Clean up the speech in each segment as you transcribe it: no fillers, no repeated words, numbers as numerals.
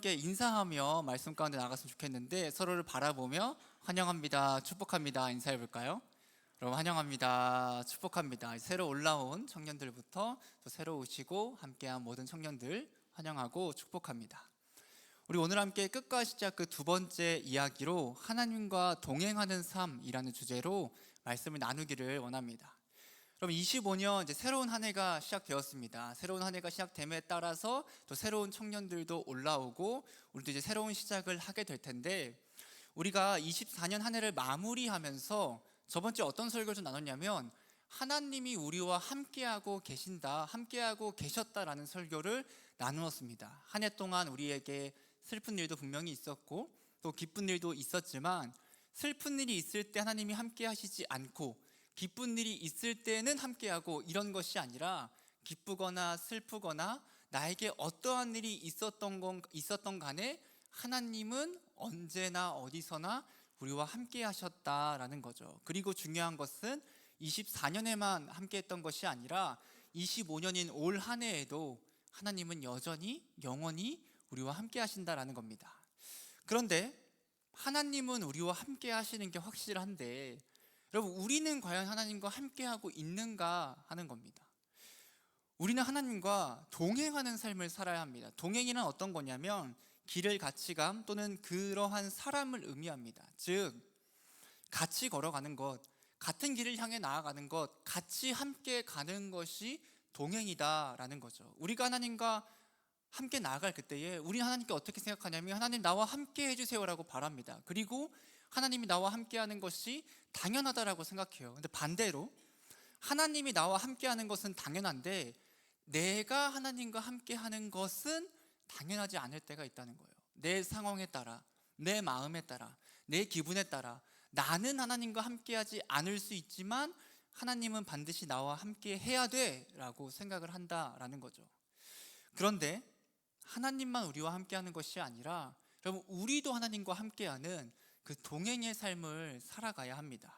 함께 인사하며 말씀 가운데 나갔으면 좋겠는데, 서로를 바라보며 환영합니다, 축복합니다 인사해 볼까요? 여러분, 환영합니다, 축복합니다. 새로 올라온 청년들부터 또 새로 오시고 함께한 모든 청년들 환영하고 축복합니다. 우리 오늘 함께 끝과 시작 그 두 번째 이야기로 하나님과 동행하는 삶이라는 주제로 말씀을 나누기를 원합니다. 그럼 25년 이제 새로운 한 해가 시작되었습니다. 새로운 한 해가 시작됨에 따라서 또 새로운 청년들도 올라오고 우리도 이제 새로운 시작을 하게 될 텐데, 우리가 24년 한 해를 마무리하면서 저번 주에 어떤 설교를 좀 나눴냐면, 하나님이 우리와 함께하고 계신다, 함께하고 계셨다라는 설교를 나누었습니다. 한 해 동안 우리에게 슬픈 일도 분명히 있었고 또 기쁜 일도 있었지만, 슬픈 일이 있을 때 하나님이 함께 하시지 않고 기쁜 일이 있을 때는 함께하고, 이런 것이 아니라 기쁘거나 슬프거나 나에게 어떠한 일이 있었던 간에 하나님은 언제나 어디서나 우리와 함께 하셨다라는 거죠. 그리고 중요한 것은 24년에만 함께 했던 것이 아니라 25년인 올 한 해에도 하나님은 여전히 영원히 우리와 함께 하신다라는 겁니다. 그런데 하나님은 우리와 함께 하시는 게 확실한데, 여러분, 우리는 과연 하나님과 함께하고 있는가 하는 겁니다. 우리는 하나님과 동행하는 삶을 살아야 합니다. 동행이란 어떤 거냐면 길을 같이 감 또는 그러한 사람을 의미합니다. 즉, 같이 걸어가는 것, 같은 길을 향해 나아가는 것, 같이 함께 가는 것이 동행이다라는 거죠. 우리가 하나님과 함께 나아갈 그때에 우리 하나님께 어떻게 생각하냐면, 하나님 나와 함께 해주세요라고 바랍니다. 그리고 하나님이 나와 함께하는 것이 당연하다라고 생각해요. 근데 반대로 하나님이 나와 함께하는 것은 당연한데 내가 하나님과 함께하는 것은 당연하지 않을 때가 있다는 거예요. 내 상황에 따라, 내 마음에 따라, 내 기분에 따라 나는 하나님과 함께하지 않을 수 있지만 하나님은 반드시 나와 함께 해야 돼라고 생각을 한다라는 거죠. 그런데 하나님만 우리와 함께하는 것이 아니라, 여러분, 우리도 하나님과 함께하는 그 동행의 삶을 살아가야 합니다.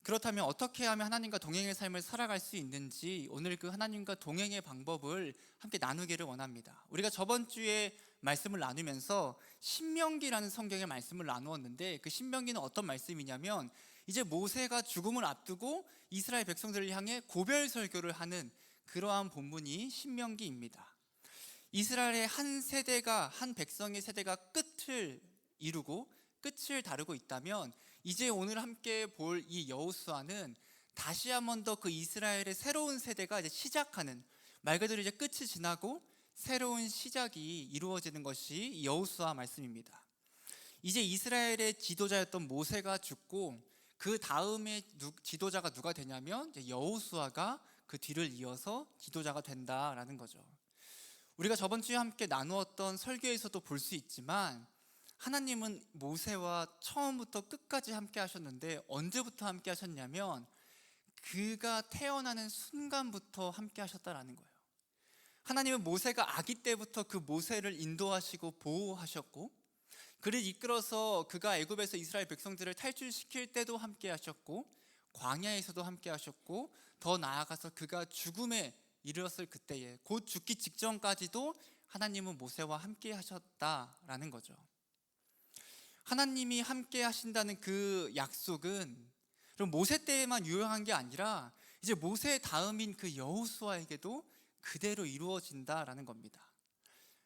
그렇다면 어떻게 하면 하나님과 동행의 삶을 살아갈 수 있는지, 오늘 그 하나님과 동행의 방법을 함께 나누기를 원합니다. 우리가 저번 주에 말씀을 나누면서 신명기라는 성경의 말씀을 나누었는데, 그 신명기는 어떤 말씀이냐면, 이제 모세가 죽음을 앞두고 이스라엘 백성들을 향해 고별 설교를 하는 그러한 본문이 신명기입니다. 이스라엘의 한 백성의 세대가 끝을 이루고 끝을 다루고 있다면, 이제 오늘 함께 볼 이 여호수아는 다시 한 번 더 그 이스라엘의 새로운 세대가 이제 시작하는, 말 그대로 이제 끝이 지나고 새로운 시작이 이루어지는 것이 여호수아 말씀입니다. 이제 이스라엘의 지도자였던 모세가 죽고 그 다음에 지도자가 누가 되냐면 이제 여호수아가 그 뒤를 이어서 지도자가 된다라는 거죠. 우리가 저번 주에 함께 나누었던 설교에서도 볼 수 있지만, 하나님은 모세와 처음부터 끝까지 함께 하셨는데, 언제부터 함께 하셨냐면 그가 태어나는 순간부터 함께 하셨다라는 거예요. 하나님은 모세가 아기 때부터 그 모세를 인도하시고 보호하셨고, 그를 이끌어서 그가 애굽에서 이스라엘 백성들을 탈출시킬 때도 함께 하셨고, 광야에서도 함께 하셨고, 더 나아가서 그가 죽음에 이르렀을 그때에 곧 죽기 직전까지도 하나님은 모세와 함께 하셨다라는 거죠. 하나님이 함께 하신다는 그 약속은 그럼 모세 때에만 유효한 게 아니라 이제 모세 다음인 그 여호수아에게도 그대로 이루어진다라는 겁니다.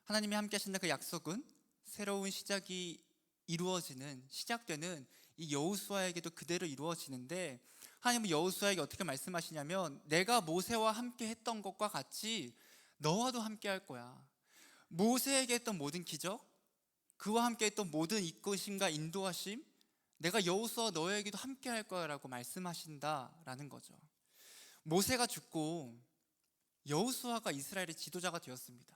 하나님이 함께 하신다는 그 약속은 새로운 시작이 시작되는 이 여호수아에게도 그대로 이루어지는데, 하나님은 여호수아에게 어떻게 말씀하시냐면, 내가 모세와 함께 했던 것과 같이 너와도 함께 할 거야. 모세에게 했던 모든 기적, 그와 함께 했던 모든 이끄심과 인도하심, 내가 여호수아 너에게도 함께 할 거야 라고 말씀하신다라는 거죠. 모세가 죽고 여호수아가 이스라엘의 지도자가 되었습니다.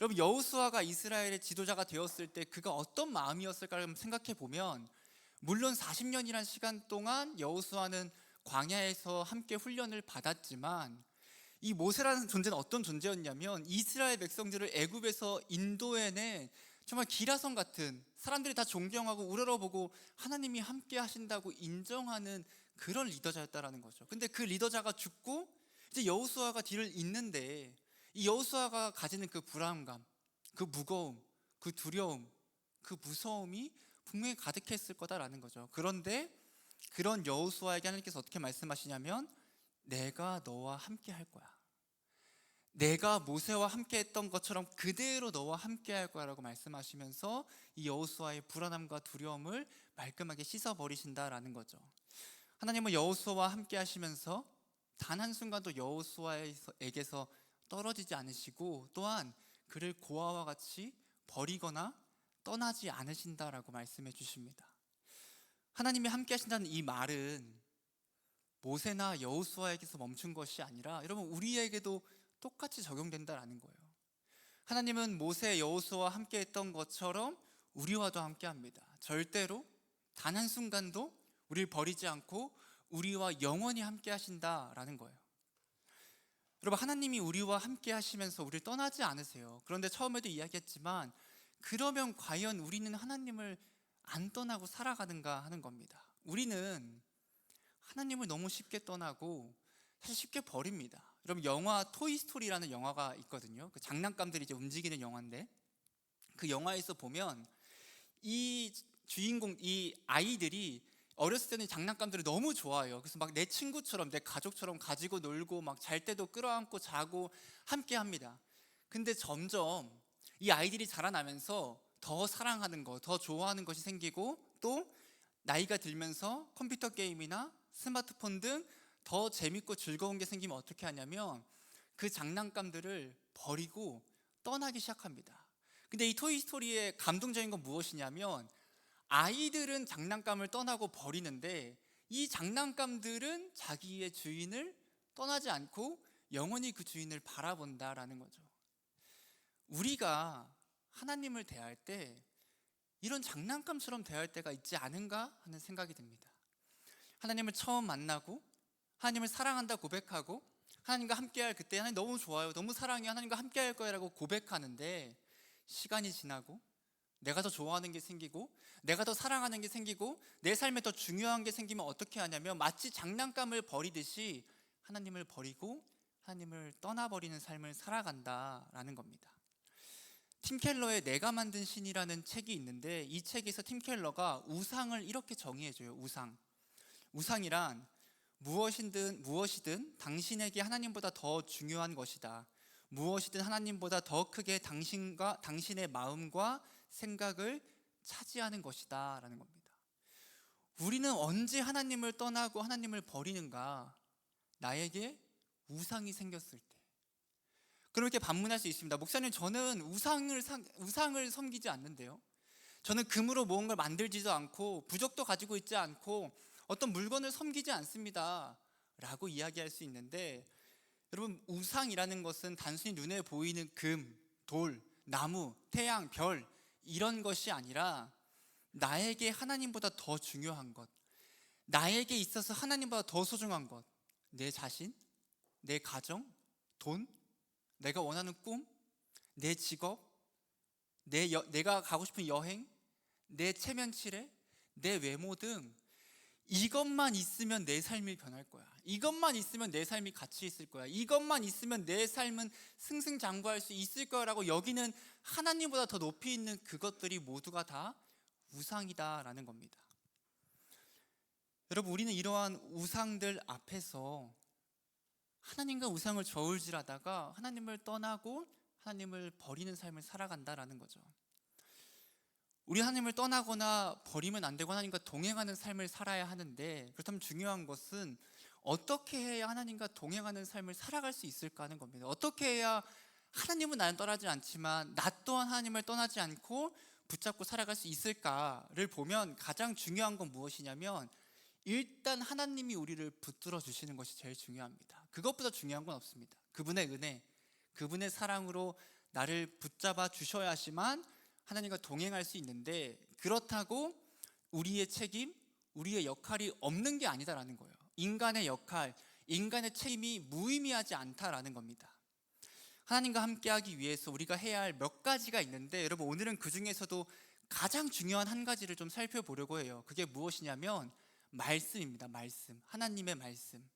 여러분, 여호수아가 이스라엘의 지도자가 되었을 때 그가 어떤 마음이었을까 생각해 보면, 물론 40년이란 시간 동안 여호수아는 광야에서 함께 훈련을 받았지만, 이 모세라는 존재는 어떤 존재였냐면 이스라엘 백성들을 애굽에서 인도해내 정말 기라성 같은, 사람들이 다 존경하고 우러러보고 하나님이 함께 하신다고 인정하는 그런 리더자였다라는 거죠. 근데 그 리더자가 죽고 이제 여호수아가 뒤를 잇는데, 이 여호수아가 가지는 그 불안감, 그 무거움, 그 두려움, 그 무서움이 분명히 가득했을 거다라는 거죠. 그런데 그런 여호수아에게 하나님께서 어떻게 말씀하시냐면 내가 너와 함께 할 거야. 내가 모세와 함께 했던 것처럼 그대로 너와 함께 할 거야라고 말씀하시면서 이 여호수아의 불안함과 두려움을 말끔하게 씻어버리신다라는 거죠. 하나님은 여호수아와 함께 하시면서 단 한순간도 여호수아에게서 떨어지지 않으시고 또한 그를 고아와 같이 버리거나 떠나지 않으신다라고 말씀해 주십니다. 하나님이 함께 하신다는 이 말은 모세나 여호수아에게서 멈춘 것이 아니라 여러분 우리에게도 똑같이 적용된다라는 거예요. 하나님은 모세, 여호수아와 함께 했던 것처럼 우리와도 함께 합니다. 절대로 단 한순간도 우리를 버리지 않고 우리와 영원히 함께 하신다라는 거예요. 여러분 하나님이 우리와 함께 하시면서 우리를 떠나지 않으세요. 그런데 처음에도 이야기했지만 그러면 과연 우리는 하나님을 안 떠나고 살아가는가 하는 겁니다. 우리는 하나님을 너무 쉽게 떠나고 사실 쉽게 버립니다. 여러분 영화 토이스토리라는 영화가 있거든요. 그 장난감들이 이제 움직이는 영화인데 그 영화에서 보면 이 주인공, 이 아이들이 어렸을 때는 장난감들을 너무 좋아해요. 그래서 막 내 친구처럼 내 가족처럼 가지고 놀고 막 잘 때도 끌어안고 자고 함께 합니다. 근데 점점 이 아이들이 자라나면서 더 사랑하는 것, 더 좋아하는 것이 생기고 또 나이가 들면서 컴퓨터 게임이나 스마트폰 등 더 재밌고 즐거운 게 생기면 어떻게 하냐면 그 장난감들을 버리고 떠나기 시작합니다. 근데 이 토이스토리의 감동적인 건 무엇이냐면 아이들은 장난감을 떠나고 버리는데 이 장난감들은 자기의 주인을 떠나지 않고 영원히 그 주인을 바라본다라는 거죠. 우리가 하나님을 대할 때 이런 장난감처럼 대할 때가 있지 않은가 하는 생각이 듭니다. 하나님을 처음 만나고 하나님을 사랑한다 고백하고 하나님과 함께할 그때 하나님 너무 좋아요, 너무 사랑해요, 하나님과 함께할 거야라고 고백하는데 시간이 지나고 내가 더 좋아하는 게 생기고 내가 더 사랑하는 게 생기고 내 삶에 더 중요한 게 생기면 어떻게 하냐면 마치 장난감을 버리듯이 하나님을 버리고 하나님을 떠나버리는 삶을 살아간다라는 겁니다. 팀 켈러의 내가 만든 신이라는 책이 있는데 이 책에서 팀 켈러가 우상을 이렇게 정의해줘요. 우상이란 무엇이든 당신에게 하나님보다 더 중요한 것이다. 무엇이든 하나님보다 더 크게 당신의 마음과 생각을 차지하는 것이다 라는 겁니다. 우리는 언제 하나님을 떠나고 하나님을 버리는가? 나에게 우상이 생겼을 때. 그렇게 반문할 수 있습니다. 목사님, 저는 우상을 섬기지 않는데요. 저는 금으로 무언가를 만들지도 않고 부적도 가지고 있지 않고 어떤 물건을 섬기지 않습니다 라고 이야기할 수 있는데, 여러분 우상이라는 것은 단순히 눈에 보이는 금, 돌, 나무, 태양, 별 이런 것이 아니라 나에게 하나님보다 더 중요한 것, 나에게 있어서 하나님보다 더 소중한 것, 내 자신, 내 가정, 돈, 내가 원하는 꿈, 내 직업, 내가 가고 싶은 여행, 내 체면치레, 내 외모 등 이것만 있으면 내 삶이 변할 거야. 이것만 있으면 내 삶이 가치 있을 거야. 이것만 있으면 내 삶은 승승장구할 수 있을 거라고 여기는 하나님보다 더 높이 있는 그것들이 모두가 다 우상이다라는 겁니다. 여러분, 우리는 이러한 우상들 앞에서 하나님과 우상을 저울질하다가 하나님을 떠나고 하나님을 버리는 삶을 살아간다라는 거죠. 우리 하나님을 떠나거나 버리면 안 되고 하나님과 동행하는 삶을 살아야 하는데, 그렇다면 중요한 것은 어떻게 해야 하나님과 동행하는 삶을 살아갈 수 있을까 하는 겁니다. 어떻게 해야 하나님은 나를 떠나지 않지만 나 또한 하나님을 떠나지 않고 붙잡고 살아갈 수 있을까를 보면 가장 중요한 건 무엇이냐면 일단 하나님이 우리를 붙들어 주시는 것이 제일 중요합니다. 그것보다 중요한 건 없습니다. 그분의 은혜, 그분의 사랑으로 나를 붙잡아 주셔야지만 하나님과 동행할 수 있는데, 그렇다고 우리의 책임, 우리의 역할이 없는 게 아니다라는 거예요. 인간의 역할, 인간의 책임이 무의미하지 않다라는 겁니다. 하나님과 함께하기 위해서 우리가 해야 할 몇 가지가 있는데, 여러분 오늘은 그 중에서도 가장 중요한 한 가지를 좀 살펴보려고 해요. 그게 무엇이냐면 말씀입니다. 말씀, 하나님의 말씀.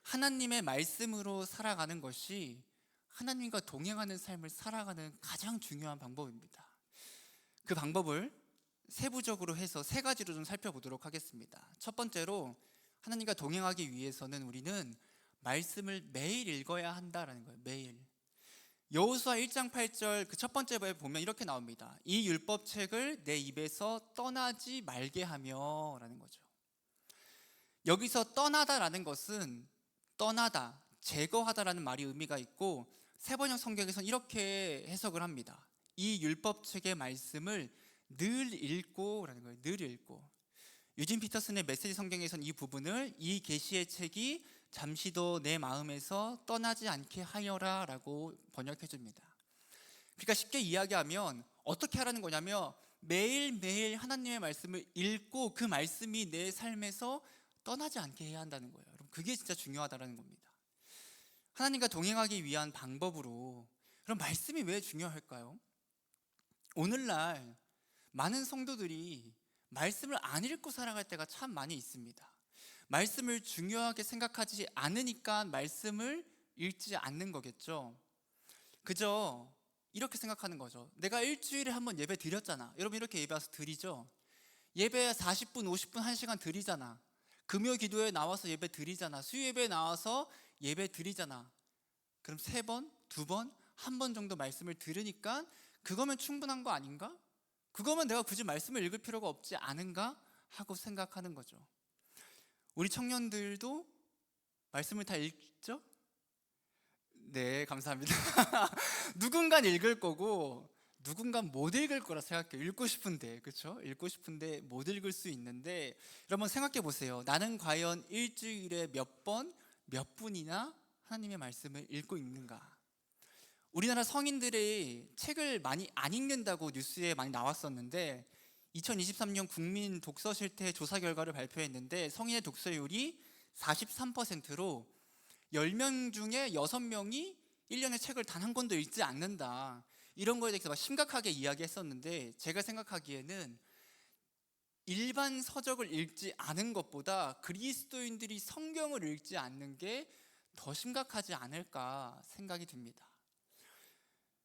하나님의 말씀으로 살아가는 것이 하나님과 동행하는 삶을 살아가는 가장 중요한 방법입니다. 그 방법을 세부적으로 해서 세 가지로 좀 살펴보도록 하겠습니다. 첫 번째로 하나님과 동행하기 위해서는 우리는 말씀을 매일 읽어야 한다라는 거예요. 매일. 여호수아 1장 8절 그 첫 번째 부에 보면 이렇게 나옵니다. 이 율법책을 내 입에서 떠나지 말게 하며 라는 거죠. 여기서 떠나다라는 것은 떠나다, 제거하다라는 말이 의미가 있고 세번역 성경에서는 이렇게 해석을 합니다. 이 율법책의 말씀을 늘 읽고 라는 거예요. 늘 읽고. 유진 피터슨의 메시지 성경에서는 이 부분을 이 계시의 책이 잠시도 내 마음에서 떠나지 않게 하여라 라고 번역해 줍니다. 그러니까 쉽게 이야기하면 어떻게 하라는 거냐면 매일매일 하나님의 말씀을 읽고 그 말씀이 내 삶에서 떠나지 않게 해야 한다는 거예요. 여러분, 그게 진짜 중요하다는 겁니다. 하나님과 동행하기 위한 방법으로, 그럼 말씀이 왜 중요할까요? 오늘날 많은 성도들이 말씀을 안 읽고 살아갈 때가 참 많이 있습니다. 말씀을 중요하게 생각하지 않으니까 말씀을 읽지 않는 거겠죠. 그저 이렇게 생각하는 거죠. 내가 일주일에 한 번 예배 드렸잖아. 여러분 이렇게 예배 와서 드리죠. 예배 40분, 50분, 1시간 드리잖아. 금요 기도에 나와서 예배 드리잖아. 수요 예배에 나와서 예배 드리잖아. 그럼 3번, 2번, 1번 정도 말씀을 들으니까 그거면 충분한 거 아닌가? 그거면 내가 굳이 말씀을 읽을 필요가 없지 않은가? 하고 생각하는 거죠. 우리 청년들도 말씀을 다 읽죠? 네, 감사합니다. 누군간 읽을 거고 누군간 못 읽을 거라 생각해요. 읽고 싶은데, 그렇죠? 읽고 싶은데 못 읽을 수 있는데, 여러분 생각해 보세요. 나는 과연 일주일에 몇 번, 몇 분이나 하나님의 말씀을 읽고 있는가? 우리나라 성인들이 책을 많이 안 읽는다고 뉴스에 많이 나왔었는데 2023년 국민 독서 실태 조사 결과를 발표했는데 성인의 독서율이 43%로 10명 중에 6명이 1년에 책을 단 한 권도 읽지 않는다. 이런 거에 대해서 막 심각하게 이야기했었는데 제가 생각하기에는 일반 서적을 읽지 않은 것보다 그리스도인들이 성경을 읽지 않는 게 더 심각하지 않을까 생각이 듭니다.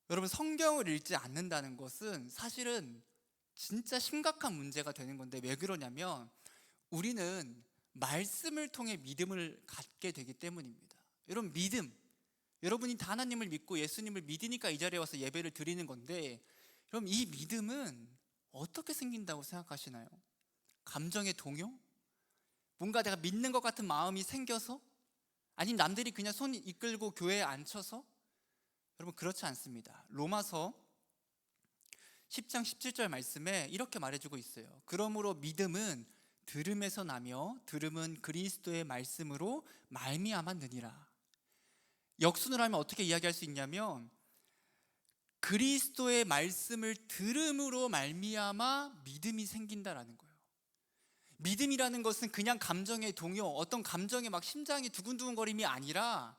여러분, 성경을 읽지 않는다는 것은 사실은 진짜 심각한 문제가 되는 건데 왜 그러냐면 우리는 말씀을 통해 믿음을 갖게 되기 때문입니다. 여러분, 믿음, 여러분이 다 하나님을 믿고 예수님을 믿으니까 이 자리에 와서 예배를 드리는 건데 그럼 이 믿음은 어떻게 생긴다고 생각하시나요? 감정의 동요? 뭔가 내가 믿는 것 같은 마음이 생겨서? 아니면 남들이 그냥 손 이끌고 교회에 앉혀서? 여러분, 그렇지 않습니다. 로마서 10장 17절 말씀에 이렇게 말해주고 있어요. 그러므로 믿음은 들음에서 나며 들음은 그리스도의 말씀으로 말미암았느니라. 역순을 하면 어떻게 이야기할 수 있냐면 그리스도의 말씀을 들음으로 말미암아 믿음이 생긴다라는 거예요. 믿음이라는 것은 그냥 감정의 동요, 어떤 감정의 막 심장이 두근두근거림이 아니라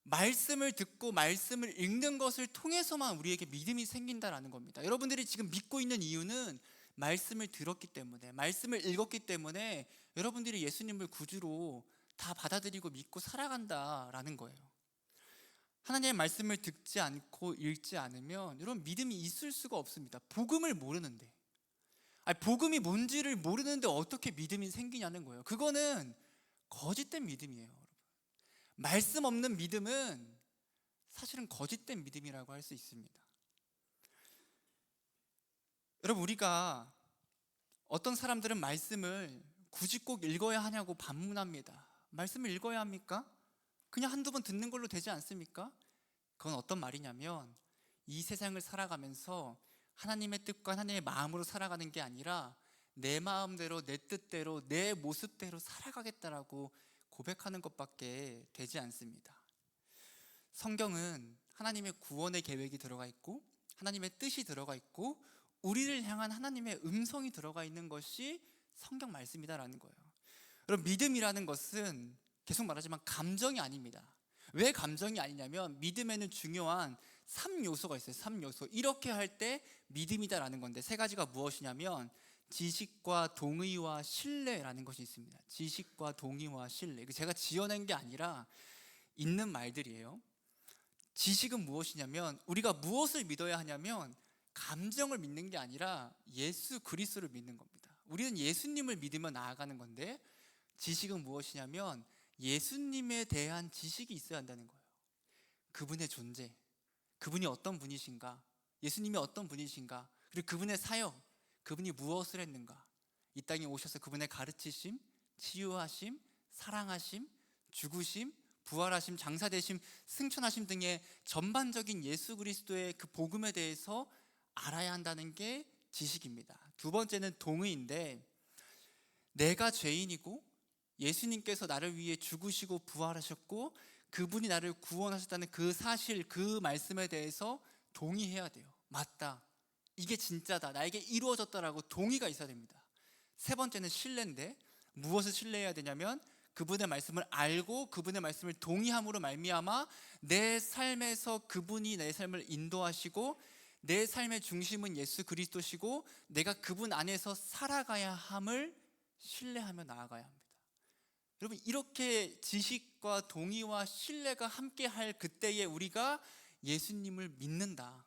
말씀을 듣고 말씀을 읽는 것을 통해서만 우리에게 믿음이 생긴다라는 겁니다. 여러분들이 지금 믿고 있는 이유는 말씀을 들었기 때문에, 말씀을 읽었기 때문에 여러분들이 예수님을 구주로 다 받아들이고 믿고 살아간다라는 거예요. 하나님의 말씀을 듣지 않고 읽지 않으면 여러분 믿음이 있을 수가 없습니다. 복음을 모르는데, 복음이 뭔지를 모르는데 어떻게 믿음이 생기냐는 거예요. 그거는 거짓된 믿음이에요. 여러분. 말씀 없는 믿음은 사실은 거짓된 믿음이라고 할 수 있습니다. 여러분, 우리가 어떤 사람들은 말씀을 굳이 꼭 읽어야 하냐고 반문합니다. 말씀을 읽어야 합니까? 그냥 한두 번 듣는 걸로 되지 않습니까? 그건 어떤 말이냐면 이 세상을 살아가면서 하나님의 뜻과 하나님의 마음으로 살아가는 게 아니라 내 마음대로, 내 뜻대로, 내 모습대로 살아가겠다라고 고백하는 것밖에 되지 않습니다. 성경은 하나님의 구원의 계획이 들어가 있고 하나님의 뜻이 들어가 있고 우리를 향한 하나님의 음성이 들어가 있는 것이 성경 말씀이다라는 거예요. 여러분, 믿음이라는 것은 계속 말하지만 감정이 아닙니다. 왜 감정이 아니냐면 믿음에는 중요한 3요소가 있어요. 3요소. 이렇게 할 때 믿음이다라는 건데 세 가지가 무엇이냐면 지식과 동의와 신뢰라는 것이 있습니다. 지식과 동의와 신뢰. 제가 지어낸 게 아니라 있는 말들이에요. 지식은 무엇이냐면 우리가 무엇을 믿어야 하냐면 감정을 믿는 게 아니라 예수 그리스도를 믿는 겁니다. 우리는 예수님을 믿으며 나아가는 건데, 지식은 무엇이냐면 예수님에 대한 지식이 있어야 한다는 거예요. 그분의 존재, 그분이 어떤 분이신가, 예수님이 어떤 분이신가, 그리고 그분의 사역, 그분이 무엇을 했는가, 이 땅에 오셔서 그분의 가르치심, 치유하심, 사랑하심, 죽으심, 부활하심, 장사되심, 승천하심 등의 전반적인 예수 그리스도의 그 복음에 대해서 알아야 한다는 게 지식입니다. 두 번째는 동의인데, 내가 죄인이고 예수님께서 나를 위해 죽으시고 부활하셨고 그분이 나를 구원하셨다는 그 사실, 그 말씀에 대해서 동의해야 돼요. 맞다, 이게 진짜다, 나에게 이루어졌다라고 동의가 있어야 됩니다. 세 번째는 신뢰인데, 무엇을 신뢰해야 되냐면 그분의 말씀을 알고 그분의 말씀을 동의함으로 말미암아 내 삶에서 그분이 내 삶을 인도하시고 내 삶의 중심은 예수 그리스도시고 내가 그분 안에서 살아가야 함을 신뢰하며 나아가야 합니다. 여러분, 이렇게 지식과 동의와 신뢰가 함께할 그때에 우리가 예수님을 믿는다,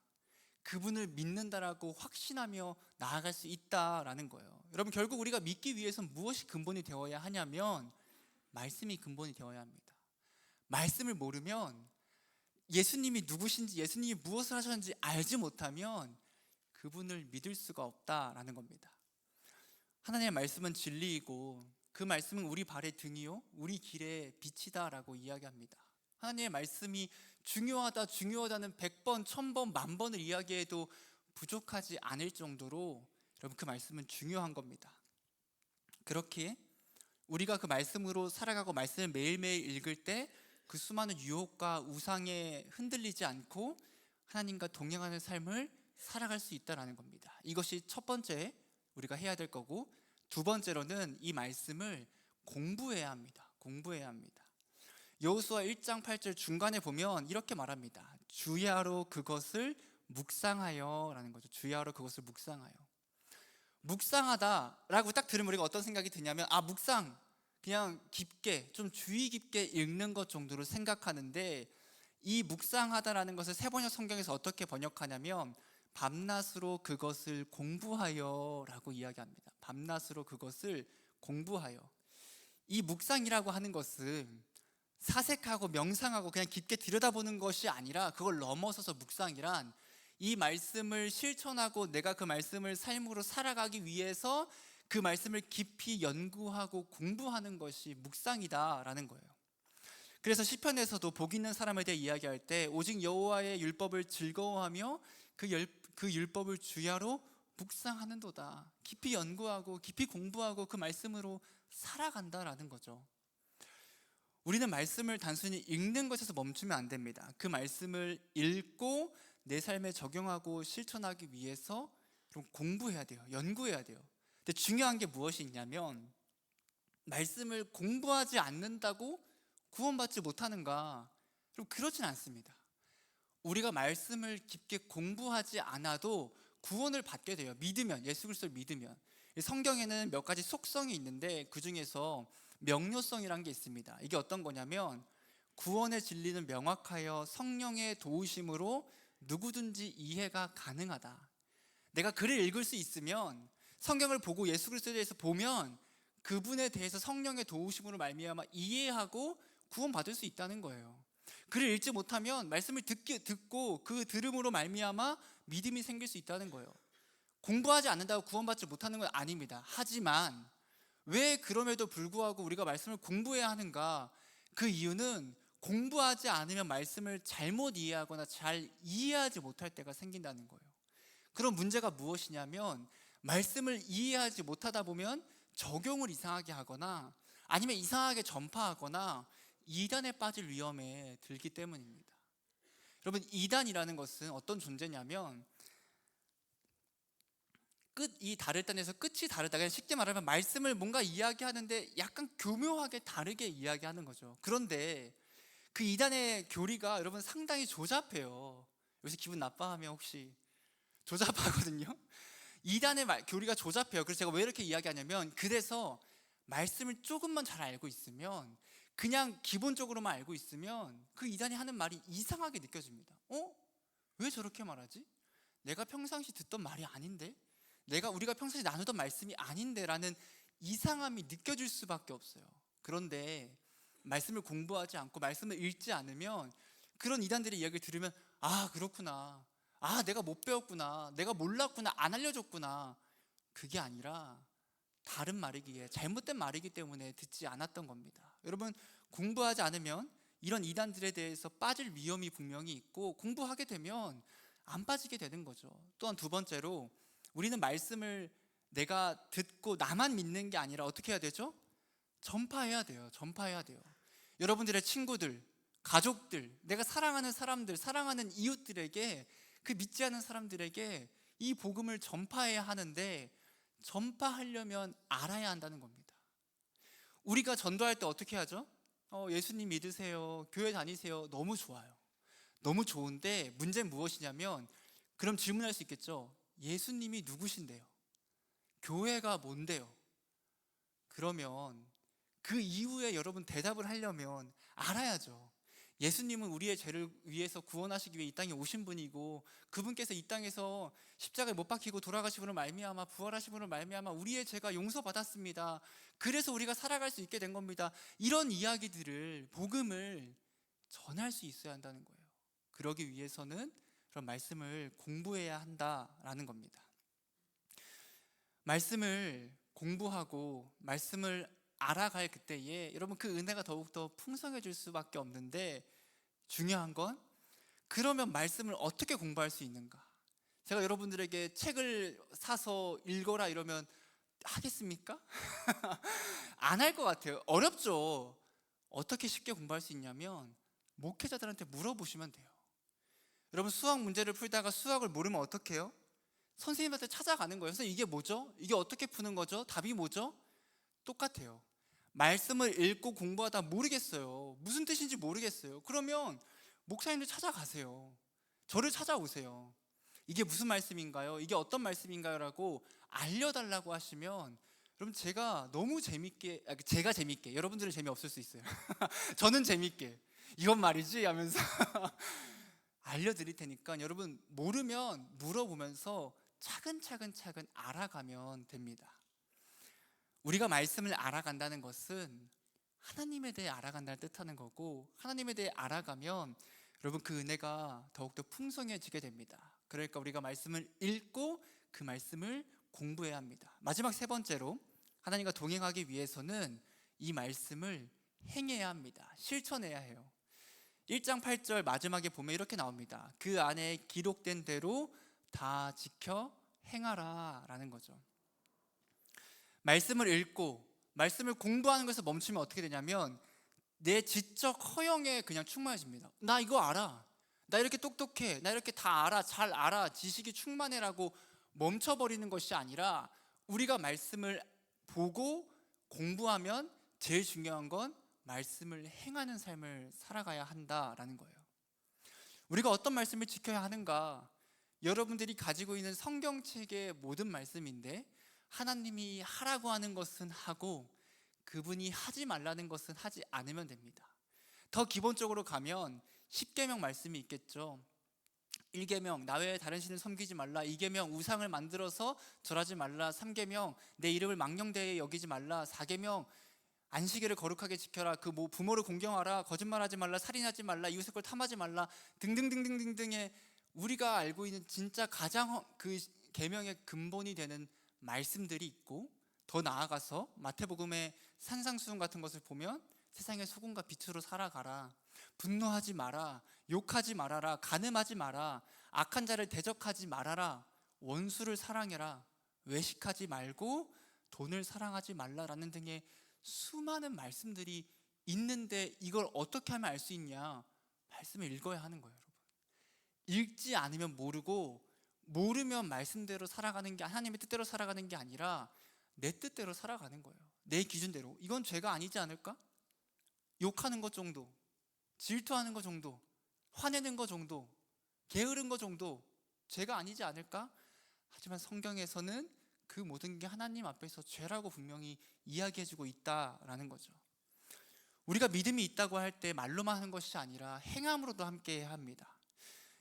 그분을 믿는다라고 확신하며 나아갈 수 있다라는 거예요. 여러분, 결국 우리가 믿기 위해서는 무엇이 근본이 되어야 하냐면 말씀이 근본이 되어야 합니다. 말씀을 모르면, 예수님이 누구신지, 예수님이 무엇을 하셨는지 알지 못하면 그분을 믿을 수가 없다라는 겁니다. 하나님의 말씀은 진리이고 그 말씀은 우리 발의 등이요 우리 길의 빛이다라고 이야기합니다. 하나님의 말씀이 중요하다는 100번, 1000번, 10,000번을 이야기해도 부족하지 않을 정도로 여러분, 그 말씀은 중요한 겁니다. 그렇게 우리가 그 말씀으로 살아가고 말씀을 매일매일 읽을 때 그 수많은 유혹과 우상에 흔들리지 않고 하나님과 동행하는 삶을 살아갈 수 있다는 겁니다. 이것이 첫 번째 우리가 해야 될 거고, 두 번째로는 이 말씀을 공부해야 합니다. 공부해야 합니다. 여호수아 1장 8절 중간에 보면 이렇게 말합니다. 주야로 그것을 묵상하여 라는 거죠. 주야로 그것을 묵상하여. 묵상하다라고 딱 들으면 우리가 어떤 생각이 드냐면, 묵상, 그냥 깊게, 좀 주의 깊게 읽는 것 정도로 생각하는데, 이 묵상하다라는 것을 세번역 성경에서 어떻게 번역하냐면 밤낮으로 그것을 공부하여 라고 이야기합니다. 밤낮으로 그것을 공부하여. 이 묵상이라고 하는 것은 사색하고 명상하고 그냥 깊게 들여다보는 것이 아니라, 그걸 넘어서서 묵상이란 이 말씀을 실천하고 내가 그 말씀을 삶으로 살아가기 위해서 그 말씀을 깊이 연구하고 공부하는 것이 묵상이다라는 거예요. 그래서 시편에서도 복 있는 사람에 대해 이야기할 때 오직 여호와의 율법을 즐거워하며 그 율법을 주야로 묵상하는도다. 깊이 연구하고 깊이 공부하고 그 말씀으로 살아간다라는 거죠. 우리는 말씀을 단순히 읽는 것에서 멈추면 안 됩니다. 그 말씀을 읽고 내 삶에 적용하고 실천하기 위해서 공부해야 돼요. 연구해야 돼요. 근데 중요한 게 무엇이 있냐면, 말씀을 공부하지 않는다고 구원받지 못하는가? 그렇진 않습니다. 우리가 말씀을 깊게 공부하지 않아도 구원을 받게 돼요. 믿으면, 예수 그리스도를 믿으면. 성경에는 몇 가지 속성이 있는데 그 중에서 명료성이란 게 있습니다. 이게 어떤 거냐면, 구원의 진리는 명확하여 성령의 도우심으로 누구든지 이해가 가능하다. 내가 글을 읽을 수 있으면, 성경을 보고 예수 그리스도에 대해서 보면 그분에 대해서 성령의 도우심으로 말미암아 이해하고 구원받을 수 있다는 거예요. 글을 읽지 못하면 말씀을 듣고 그 들음으로 말미암아 믿음이 생길 수 있다는 거예요. 공부하지 않는다고 구원받지 못하는 건 아닙니다. 하지만 왜 그럼에도 불구하고 우리가 말씀을 공부해야 하는가? 그 이유는 공부하지 않으면 말씀을 잘못 이해하거나 잘 이해하지 못할 때가 생긴다는 거예요. 그런 문제가 무엇이냐면, 말씀을 이해하지 못하다 보면 적용을 이상하게 하거나 아니면 이상하게 전파하거나 이단에 빠질 위험에 들기 때문입니다. 여러분, 이단이라는 것은 어떤 존재냐면, 끝이 다를 단에서 끝이 다르다. 그냥 쉽게 말하면 말씀을 뭔가 이야기하는데 약간 교묘하게 다르게 이야기하는 거죠. 그런데 그 이단의 교리가 여러분 상당히 조잡해요. 여기서 기분 나빠하면 혹시 조잡하거든요. 이단의 교리가 조잡해요. 그래서 제가 왜 이렇게 이야기하냐면, 그래서 말씀을 조금만 잘 알고 있으면, 그냥 기본적으로만 알고 있으면 그 이단이 하는 말이 이상하게 느껴집니다. 왜 저렇게 말하지? 내가 평상시 듣던 말이 아닌데? 우리가 평상시 나누던 말씀이 아닌데? 라는 이상함이 느껴질 수밖에 없어요. 그런데 말씀을 공부하지 않고 말씀을 읽지 않으면 그런 이단들의 이야기를 들으면 아, 그렇구나. 아, 내가 못 배웠구나. 내가 몰랐구나. 안 알려줬구나. 그게 아니라 다른 말이기에, 잘못된 말이기 때문에 듣지 않았던 겁니다. 여러분, 공부하지 않으면 이런 이단들에 대해서 빠질 위험이 분명히 있고, 공부하게 되면 안 빠지게 되는 거죠. 또한 두 번째로, 우리는 말씀을 내가 듣고 나만 믿는 게 아니라 어떻게 해야 되죠? 전파해야 돼요. 전파해야 돼요. 여러분들의 친구들, 가족들, 내가 사랑하는 사람들, 사랑하는 이웃들에게, 그 믿지 않는 사람들에게 이 복음을 전파해야 하는데, 전파하려면 알아야 한다는 겁니다. 우리가 전도할 때 어떻게 하죠? 예수님 믿으세요, 교회 다니세요. 너무 좋아요. 너무 좋은데 문제는 무엇이냐면, 그럼 질문할 수 있겠죠. 예수님이 누구신데요? 교회가 뭔데요? 그러면 그 이후에 여러분 대답을 하려면 알아야죠. 예수님은 우리의 죄를 위해서 구원하시기 위해 이 땅에 오신 분이고, 그분께서 이 땅에서 십자가에 못 박히고 돌아가심으로 말미암아, 부활하심으로 말미암아 우리의 죄가 용서받았습니다. 그래서 우리가 살아갈 수 있게 된 겁니다. 이런 이야기들을, 복음을 전할 수 있어야 한다는 거예요. 그러기 위해서는 그런 말씀을 공부해야 한다라는 겁니다. 말씀을 공부하고 말씀을 알아갈 그때에 여러분 그 은혜가 더욱더 풍성해질 수밖에 없는데, 중요한 건 그러면 말씀을 어떻게 공부할 수 있는가? 제가 여러분들에게 책을 사서 읽어라 이러면 하겠습니까? 안 할 것 같아요. 어렵죠. 어떻게 쉽게 공부할 수 있냐면 목회자들한테 물어보시면 돼요. 여러분, 수학 문제를 풀다가 수학을 모르면 어떻게 해요? 선생님한테 찾아가는 거예요. 선생님, 이게 뭐죠? 이게 어떻게 푸는 거죠? 답이 뭐죠? 똑같아요. 말씀을 읽고 공부하다 모르겠어요. 무슨 뜻인지 모르겠어요. 그러면 목사님들 찾아가세요. 저를 찾아오세요. 이게 무슨 말씀인가요? 이게 어떤 말씀인가요? 라고 알려달라고 하시면, 여러분, 제가 너무 재밌게, 제가 재밌게, 여러분들은 재미없을 수 있어요. 저는 재밌게 이건 말이지 하면서 알려드릴 테니까, 여러분 모르면 물어보면서 차근차근 알아가면 됩니다. 우리가 말씀을 알아간다는 것은 하나님에 대해 알아간다는 뜻하는 거고, 하나님에 대해 알아가면 여러분 그 은혜가 더욱더 풍성해지게 됩니다. 그러니까 우리가 말씀을 읽고 그 말씀을 공부해야 합니다. 마지막 세 번째로, 하나님과 동행하기 위해서는 이 말씀을 행해야 합니다. 실천해야 해요. 1장 8절 마지막에 보면 이렇게 나옵니다. 그 안에 기록된 대로 다 지켜 행하라 라는 거죠. 말씀을 읽고 말씀을 공부하는 것에서 멈추면 어떻게 되냐면 내 지적 허영에 그냥 충만해집니다. 나 이거 알아, 나 이렇게 똑똑해, 나 이렇게 다 알아, 잘 알아, 지식이 충만해라고 멈춰버리는 것이 아니라, 우리가 말씀을 보고 공부하면 제일 중요한 건 말씀을 행하는 삶을 살아가야 한다라는 거예요. 우리가 어떤 말씀을 지켜야 하는가? 여러분들이 가지고 있는 성경책의 모든 말씀인데, 하나님이 하라고 하는 것은 하고 그분이 하지 말라는 것은 하지 않으면 됩니다. 더 기본적으로 가면 10계명 말씀이 있겠죠. 1계명 나 외에 다른 신을 섬기지 말라. 2계명 우상을 만들어서 절하지 말라. 3계명 내 이름을 망령되이 여기지 말라. 4계명 안식일을 거룩하게 지켜라. 부모를 공경하라. 거짓말하지 말라. 살인하지 말라. 이웃의 걸 탐하지 말라. 등등등등등등의 우리가 알고 있는 진짜 가장 그 계명의 근본이 되는 말씀들이 있고, 더 나아가서 마태복음의 산상수훈 같은 것을 보면 세상의 소금과 빛으로 살아가라. 분노하지 마라. 욕하지 말아라. 간음하지 마라. 악한 자를 대적하지 말아라. 원수를 사랑해라. 외식하지 말고 돈을 사랑하지 말라라는 등의 수많은 말씀들이 있는데, 이걸 어떻게 하면 알 수 있냐? 말씀을 읽어야 하는 거예요, 여러분. 읽지 않으면 모르고, 모르면 말씀대로 살아가는 게, 하나님의 뜻대로 살아가는 게 아니라 내 뜻대로 살아가는 거예요. 내 기준대로. 이건 죄가 아니지 않을까? 욕하는 것 정도, 질투하는 것 정도, 화내는 것 정도, 게으른 것 정도 죄가 아니지 않을까? 하지만 성경에서는 그 모든 게 하나님 앞에서 죄라고 분명히 이야기해주고 있다라는 거죠. 우리가 믿음이 있다고 할 때 말로만 하는 것이 아니라 행함으로도 함께 해야 합니다.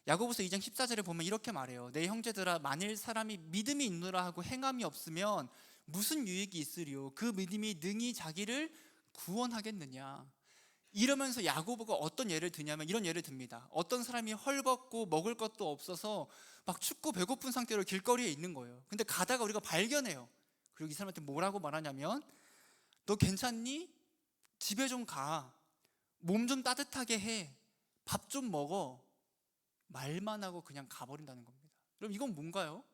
야고보서 2장 14절에 보면 이렇게 말해요. 내 형제들아, 만일 사람이 믿음이 있노라 하고 행함이 없으면 무슨 유익이 있으리요? 그 믿음이 능히 자기를 구원하겠느냐? 이러면서 야고보가 어떤 예를 드냐면 이런 예를 듭니다. 어떤 사람이 헐벗고 먹을 것도 없어서 막 춥고 배고픈 상태로 길거리에 있는 거예요. 근데 가다가 우리가 발견해요. 그리고 이 사람한테 뭐라고 말하냐면, 너 괜찮니? 집에 좀 가. 몸 좀 따뜻하게 해. 밥 좀 먹어. 말만 하고 그냥 가버린다는 겁니다. 그럼 이건 뭔가요?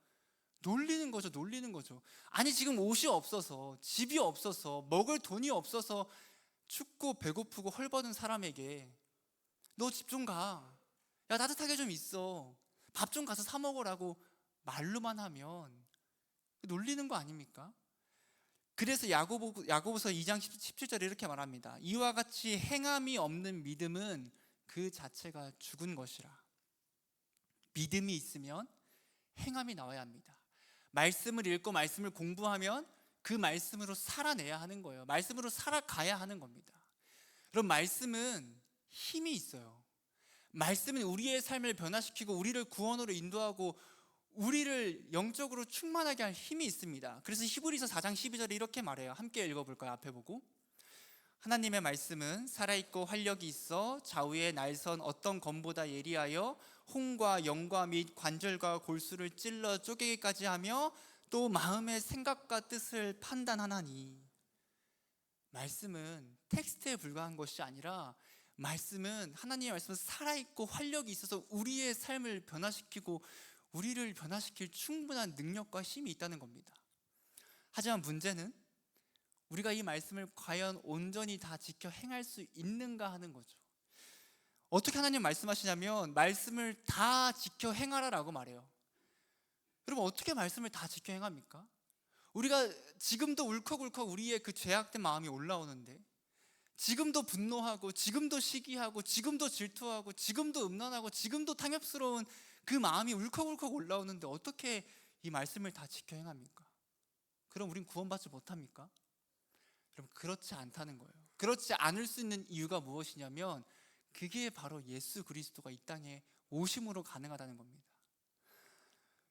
놀리는 거죠. 놀리는 거죠. 아니, 지금 옷이 없어서, 집이 없어서, 먹을 돈이 없어서 춥고 배고프고 헐벗은 사람에게 너 집 좀 가. 야, 따뜻하게 좀 있어. 밥 좀 가서 사 먹으라고 말로만 하면 놀리는 거 아닙니까? 그래서 야고보서 2장 17절에 이렇게 말합니다. 이와 같이 행함이 없는 믿음은 그 자체가 죽은 것이라. 믿음이 있으면 행함이 나와야 합니다. 말씀을 읽고 말씀을 공부하면 그 말씀으로 살아내야 하는 거예요. 말씀으로 살아가야 하는 겁니다. 그럼 말씀은 힘이 있어요. 말씀은 우리의 삶을 변화시키고 우리를 구원으로 인도하고 우리를 영적으로 충만하게 할 힘이 있습니다. 그래서 히브리서 4장 12절에 이렇게 말해요. 함께 읽어볼까요? 앞에 보고. 하나님의 말씀은 살아있고 활력이 있어 좌우의 날선 어떤 검보다 예리하여 혼과 영과 및 관절과 골수를 찔러 쪼개기까지 하며 또 마음의 생각과 뜻을 판단하나니. 말씀은 텍스트에 불과한 것이 아니라 말씀은, 하나님의 말씀은 살아있고 활력이 있어서 우리의 삶을 변화시키고 우리를 변화시킬 충분한 능력과 힘이 있다는 겁니다. 하지만 문제는 우리가 이 말씀을 과연 온전히 다 지켜 행할 수 있는가 하는 거죠. 어떻게 하나님 말씀하시냐면 말씀을 다 지켜 행하라라고 말해요. 여러분, 어떻게 말씀을 다 지켜 행합니까? 우리가 지금도 울컥울컥 우리의 그 죄악된 마음이 올라오는데, 지금도 분노하고 지금도 시기하고 지금도 질투하고 지금도 음란하고 지금도 탕엽스러운 그 마음이 울컥울컥 올라오는데 어떻게 이 말씀을 다 지켜 행합니까? 그럼 우린 구원받지 못합니까? 여러분, 그렇지 않다는 거예요. 그렇지 않을 수 있는 이유가 무엇이냐면 그게 바로 예수 그리스도가 이 땅에 오심으로 가능하다는 겁니다.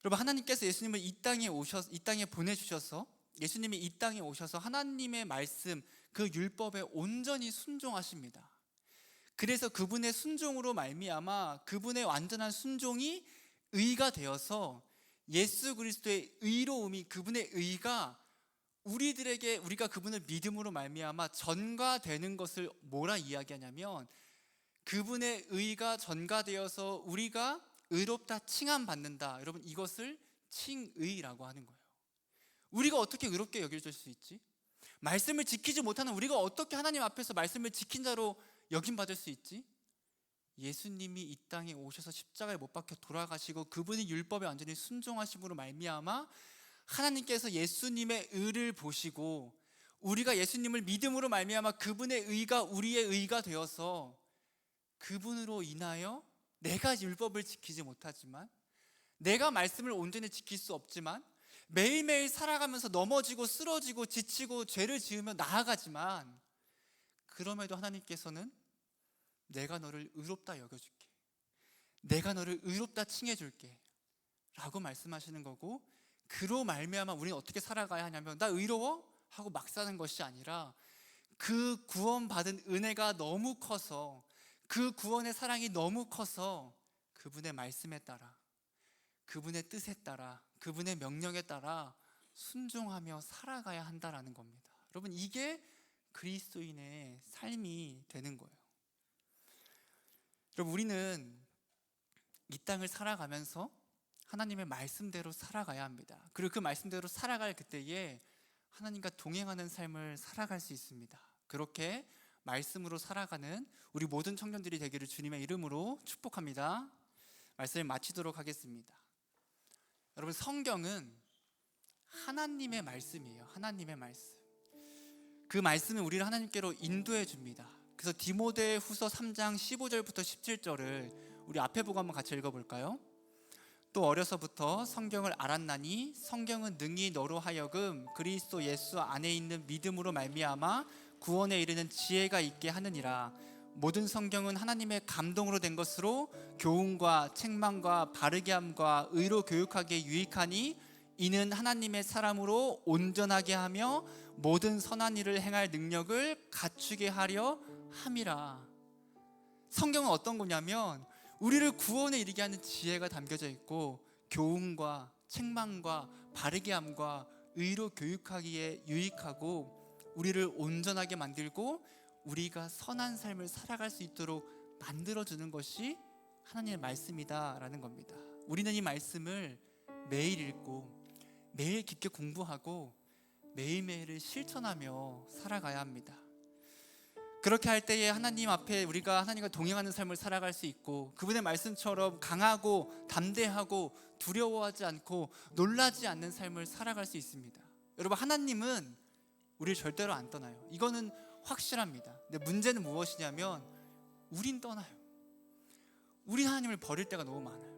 여러분, 하나님께서 예수님을 이 땅에 보내주셔서, 예수님이 이 땅에 오셔서 하나님의 말씀, 그 율법에 온전히 순종하십니다. 그래서 그분의 순종으로 말미암아 그분의 완전한 순종이 의가 되어서 예수 그리스도의 의로움이, 그분의 의가 우리들에게, 우리가 그분을 믿음으로 말미암아 전가되는 것을 뭐라 이야기하냐면, 그분의 의가 전가되어서 우리가 의롭다 칭함받는다. 여러분, 이것을 칭의라고 하는 거예요. 우리가 어떻게 의롭게 여겨질 수 있지? 말씀을 지키지 못하는 우리가 어떻게 하나님 앞에서 말씀을 지킨 자로 여김받을 수 있지? 예수님이 이 땅에 오셔서 십자가에 못 박혀 돌아가시고 그분이 율법에 완전히 순종하심으로 말미암아 하나님께서 예수님의 의를 보시고 우리가 예수님을 믿음으로 말미암아 그분의 의가 우리의 의가 되어서 그분으로 인하여 내가 율법을 지키지 못하지만, 내가 말씀을 온전히 지킬 수 없지만, 매일매일 살아가면서 넘어지고 쓰러지고 지치고 죄를 지으며 나아가지만, 그럼에도 하나님께서는 내가 너를 의롭다 여겨줄게, 내가 너를 의롭다 칭해줄게 라고 말씀하시는 거고, 그로 말미암아 우리는 어떻게 살아가야 하냐면, 나 의로워? 하고 막 사는 것이 아니라 그 구원받은 은혜가 너무 커서, 그 구원의 사랑이 너무 커서 그분의 말씀에 따라, 그분의 뜻에 따라, 그분의 명령에 따라 순종하며 살아가야 한다라는 겁니다. 여러분, 이게 그리스도인의 삶이 되는 거예요. 여러분, 우리는 이 땅을 살아가면서 하나님의 말씀대로 살아가야 합니다. 그리고 그 말씀대로 살아갈 그때에 하나님과 동행하는 삶을 살아갈 수 있습니다. 그렇게 말씀으로 살아가는 우리 모든 청년들이 되기를 주님의 이름으로 축복합니다. 말씀을 마치도록 하겠습니다. 여러분, 성경은 하나님의 말씀이에요. 하나님의 말씀. 그 말씀은 우리를 하나님께로 인도해 줍니다. 그래서 디모데 후서 3장 15절부터 17절을 우리 앞에 보고 한번 같이 읽어볼까요? 또 어려서부터 성경을 알았나니 성경은 능히 너로 하여금 그리스도 예수 안에 있는 믿음으로 말미암아 구원에 이르는 지혜가 있게 하느니라. 모든 성경은 하나님의 감동으로 된 것으로 교훈과 책망과 바르게 함과 의로 교육하기에 유익하니 이는 하나님의 사람으로 온전하게 하며 모든 선한 일을 행할 능력을 갖추게 하려 함이라. 성경은 어떤 거냐면 우리를 구원에 이르게 하는 지혜가 담겨져 있고 교훈과 책망과 바르게 함과 의로 교육하기에 유익하고 우리를 온전하게 만들고 우리가 선한 삶을 살아갈 수 있도록 만들어주는 것이 하나님의 말씀이다라는 겁니다. 우리는 이 말씀을 매일 읽고 매일 깊게 공부하고 매일매일을 실천하며 살아가야 합니다. 그렇게 할 때에 하나님 앞에 우리가 하나님과 동행하는 삶을 살아갈 수 있고 그분의 말씀처럼 강하고 담대하고 두려워하지 않고 놀라지 않는 삶을 살아갈 수 있습니다. 여러분, 하나님은 우리를 절대로 안 떠나요. 이거는 확실합니다. 근데 문제는 무엇이냐면 우린 떠나요. 우린 하나님을 버릴 때가 너무 많아요.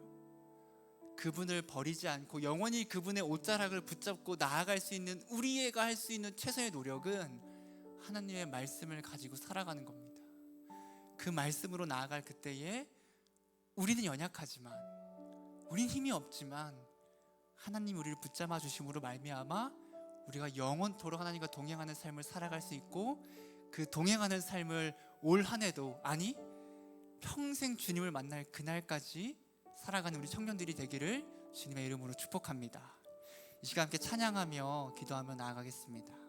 그분을 버리지 않고 영원히 그분의 옷자락을 붙잡고 나아갈 수 있는 우리가 할 수 있는 최선의 노력은 하나님의 말씀을 가지고 살아가는 겁니다. 그 말씀으로 나아갈 그때에 우리는 연약하지만 우린 힘이 없지만 하나님이 우리를 붙잡아 주심으로 말미암아 우리가 영원토록 하나님과 동행하는 삶을 살아갈 수 있고 그 동행하는 삶을 올 한 해도 아니 평생 주님을 만날 그날까지 살아가는 우리 청년들이 되기를 주님의 이름으로 축복합니다. 이 시간 함께 찬양하며 기도하며 나아가겠습니다.